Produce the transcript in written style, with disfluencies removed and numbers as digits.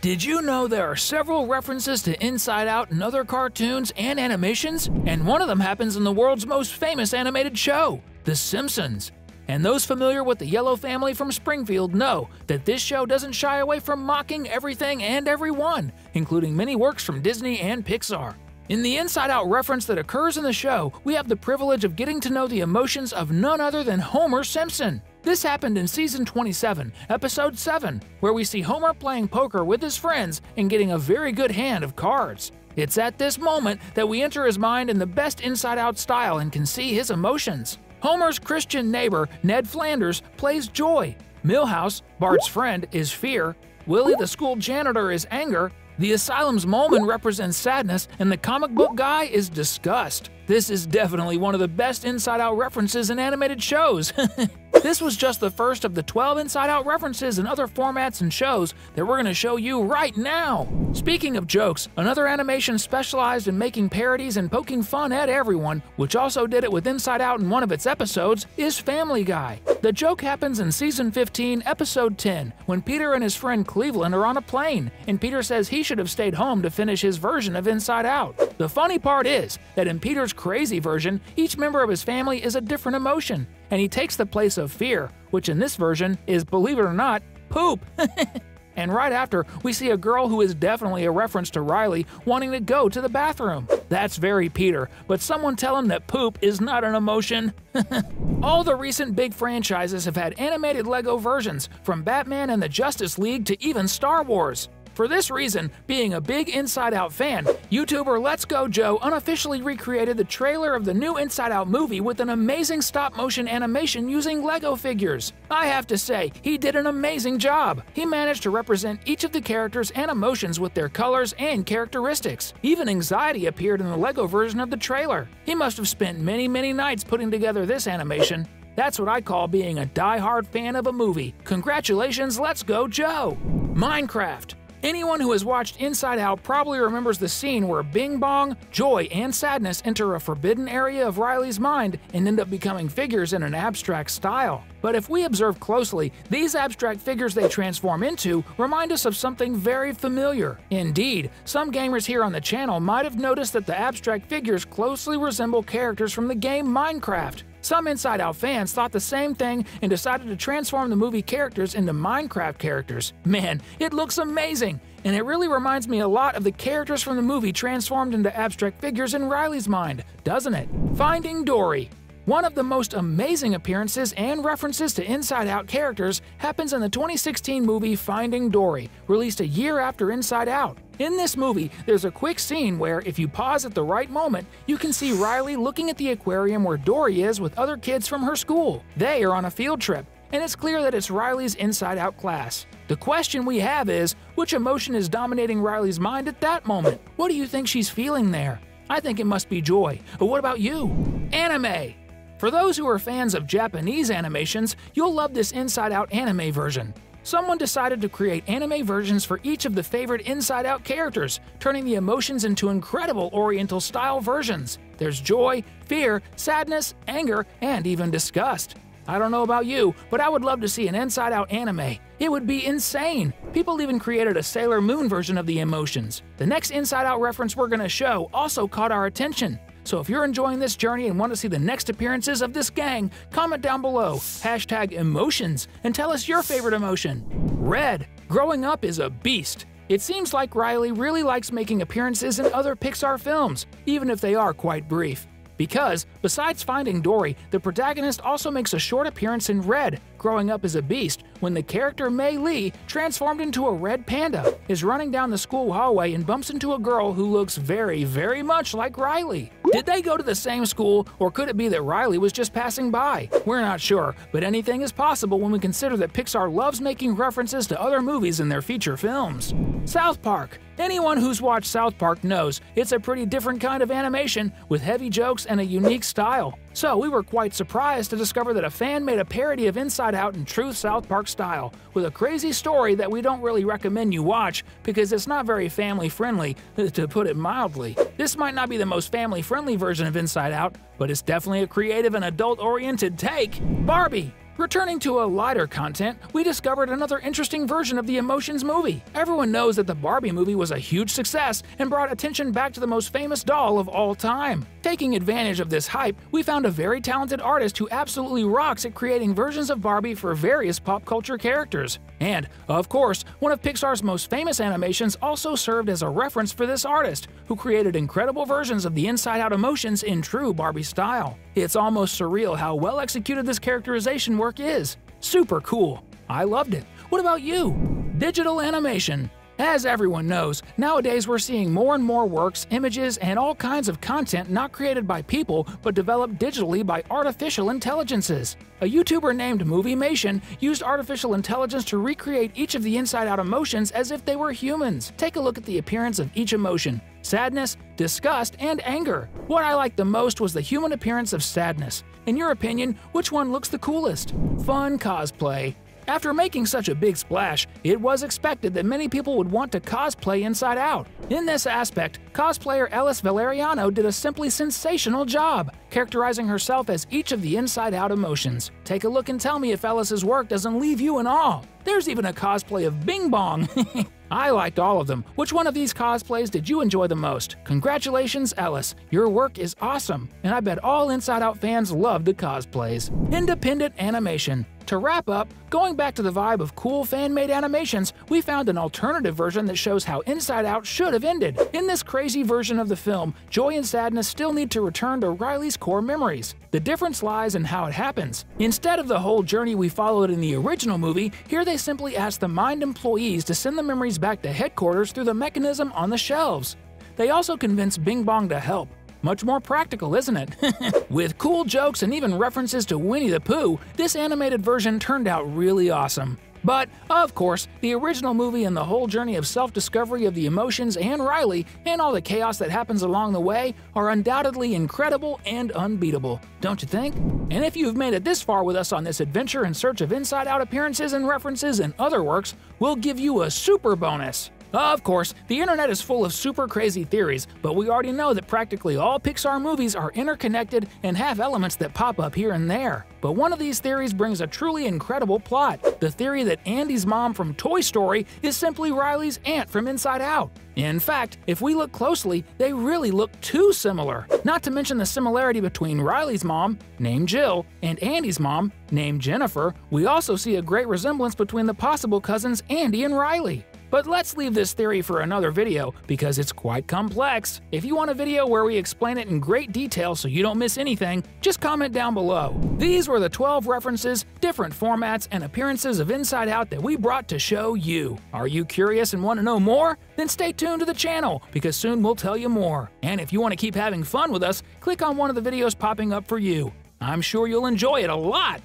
Did you know there are several references to Inside Out in other cartoons and animations? And one of them happens in the world's most famous animated show, The Simpsons. And those familiar with the Yellow family from Springfield know that this show doesn't shy away from mocking everything and everyone, including many works from Disney and Pixar. In the Inside Out reference that occurs in the show, we have the privilege of getting to know the emotions of none other than Homer Simpson. This happened in Season 27, Episode 7, where we see Homer playing poker with his friends and getting a very good hand of cards. It's at this moment that we enter his mind in the best Inside Out style and can see his emotions. Homer's Christian neighbor, Ned Flanders, plays joy. Milhouse, Bart's friend, is fear. Willie, the school janitor, is anger. The asylum's Molman represents sadness, and the comic book guy is disgust. This is definitely one of the best Inside Out references in animated shows. This was just the first of the 12 Inside Out references in other formats and shows that we're going to show you right now. Speaking of jokes, another animation specialized in making parodies and poking fun at everyone, which also did it with Inside Out in one of its episodes, is Family Guy. The joke happens in Season 15, Episode 10, when Peter and his friend Cleveland are on a plane, and Peter says he should have stayed home to finish his version of Inside Out. The funny part is that in Peter's crazy version, each member of his family is a different emotion, and he takes the place of fear, which in this version is, believe it or not, poop. And right after, we see a girl who is definitely a reference to Riley wanting to go to the bathroom. That's very Peter, but someone tell him that poop is not an emotion. All the recent big franchises have had animated Lego versions, from Batman and the Justice League to even Star Wars. For this reason, being a big Inside Out fan, YouTuber Let's Go Joe unofficially recreated the trailer of the new Inside Out movie with an amazing stop-motion animation using Lego figures. I have to say, he did an amazing job. He managed to represent each of the characters and emotions with their colors and characteristics. Even anxiety appeared in the Lego version of the trailer. He must have spent many nights putting together this animation. That's what I call being a die-hard fan of a movie. Congratulations, Let's Go Joe! Minecraft. Anyone who has watched Inside Out probably remembers the scene where Bing Bong, joy, and sadness enter a forbidden area of Riley's mind and end up becoming figures in an abstract style. But if we observe closely, these abstract figures they transform into remind us of something very familiar. Indeed, some gamers here on the channel might have noticed that the abstract figures closely resemble characters from the game Minecraft. Some Inside Out fans thought the same thing and decided to transform the movie characters into Minecraft characters. Man, it looks amazing! And it really reminds me a lot of the characters from the movie transformed into abstract figures in Riley's mind, doesn't it? Finding Dory. One of the most amazing appearances and references to Inside Out characters happens in the 2016 movie Finding Dory, released a year after Inside Out. In this movie, there's a quick scene where, if you pause at the right moment, you can see Riley looking at the aquarium where Dory is with other kids from her school. They are on a field trip, and it's clear that it's Riley's Inside Out class. The question we have is, which emotion is dominating Riley's mind at that moment? What do you think she's feeling there? I think it must be joy. But what about you? Anime. For those who are fans of Japanese animations, you'll love this Inside Out anime version. Someone decided to create anime versions for each of the favorite Inside Out characters, turning the emotions into incredible Oriental-style versions. There's joy, fear, sadness, anger, and even disgust. I don't know about you, but I would love to see an Inside Out anime. It would be insane! People even created a Sailor Moon version of the emotions. The next Inside Out reference we're going to show also caught our attention. So if you're enjoying this journey and want to see the next appearances of this gang, comment down below, #emotions, and tell us your favorite emotion. Red. Growing up is a beast. It seems like Riley really likes making appearances in other Pixar films, even if they are quite brief. Because, besides Finding Dory, the protagonist also makes a short appearance in Red, Growing Up as a Beast, when the character Mei Lee, transformed into a red panda, is running down the school hallway and bumps into a girl who looks very much like Riley. Did they go to the same school, or could it be that Riley was just passing by? We're not sure, but anything is possible when we consider that Pixar loves making references to other movies in their feature films. South Park. Anyone who's watched South Park knows it's a pretty different kind of animation with heavy jokes and a unique style. So we were quite surprised to discover that a fan made a parody of Inside Out in true South Park style, with a crazy story that we don't really recommend you watch because it's not very family-friendly, to put it mildly. This might not be the most family-friendly version of Inside Out, but it's definitely a creative and adult-oriented take. Barbie. Returning to a lighter content, we discovered another interesting version of the Emotions movie. Everyone knows that the Barbie movie was a huge success and brought attention back to the most famous doll of all time. Taking advantage of this hype, we found a very talented artist who absolutely rocks at creating versions of Barbie for various pop culture characters. And, of course, one of Pixar's most famous animations also served as a reference for this artist, who created incredible versions of the inside-out emotions in true Barbie style. It's almost surreal how well executed this characterization work is. Super cool. I loved it. What about you? Digital animation. As everyone knows, nowadays we're seeing more and more works, images, and all kinds of content not created by people but developed digitally by artificial intelligences. A YouTuber named Moviemation used artificial intelligence to recreate each of the inside-out emotions as if they were humans. Take a look at the appearance of each emotion: sadness, disgust, and anger. What I liked the most was the human appearance of sadness. In your opinion, which one looks the coolest? Fun cosplay. After making such a big splash, it was expected that many people would want to cosplay Inside Out. In this aspect, cosplayer Ellis Valeriano did a simply sensational job, characterizing herself as each of the Inside Out emotions. Take a look and tell me if Ellis's work doesn't leave you in awe. There's even a cosplay of Bing Bong. I liked all of them. Which one of these cosplays did you enjoy the most? Congratulations, Ellis. Your work is awesome, and I bet all Inside Out fans love the cosplays. Independent animation. To wrap up, going back to the vibe of cool fan-made animations, we found an alternative version that shows how Inside Out should have ended. In this crazy version of the film, joy and sadness still need to return to Riley's core memories. The difference lies in how it happens. Instead of the whole journey we followed in the original movie, here they simply ask the Mind employees to send the memories back to headquarters through the mechanism on the shelves. They also convince Bing Bong to help. Much more practical, isn't it? With cool jokes and even references to Winnie the Pooh, this animated version turned out really awesome. But, of course, the original movie and the whole journey of self-discovery of the emotions and Riley, and all the chaos that happens along the way, are undoubtedly incredible and unbeatable, don't you think? And if you've made it this far with us on this adventure in search of inside-out appearances and references in other works, we'll give you a super bonus! Of course, the internet is full of super crazy theories, but we already know that practically all Pixar movies are interconnected and have elements that pop up here and there. But one of these theories brings a truly incredible plot: the theory that Andy's mom from Toy Story is simply Riley's aunt from Inside Out. In fact, if we look closely, they really look too similar. Not to mention the similarity between Riley's mom, named Jill, and Andy's mom, named Jennifer. We also see a great resemblance between the possible cousins Andy and Riley. But let's leave this theory for another video, because it's quite complex. If you want a video where we explain it in great detail so you don't miss anything, just comment down below. These were the 12 references, different formats, and appearances of Inside Out that we brought to show you. Are you curious and want to know more? Then stay tuned to the channel, because soon we'll tell you more. And if you want to keep having fun with us, click on one of the videos popping up for you. I'm sure you'll enjoy it a lot.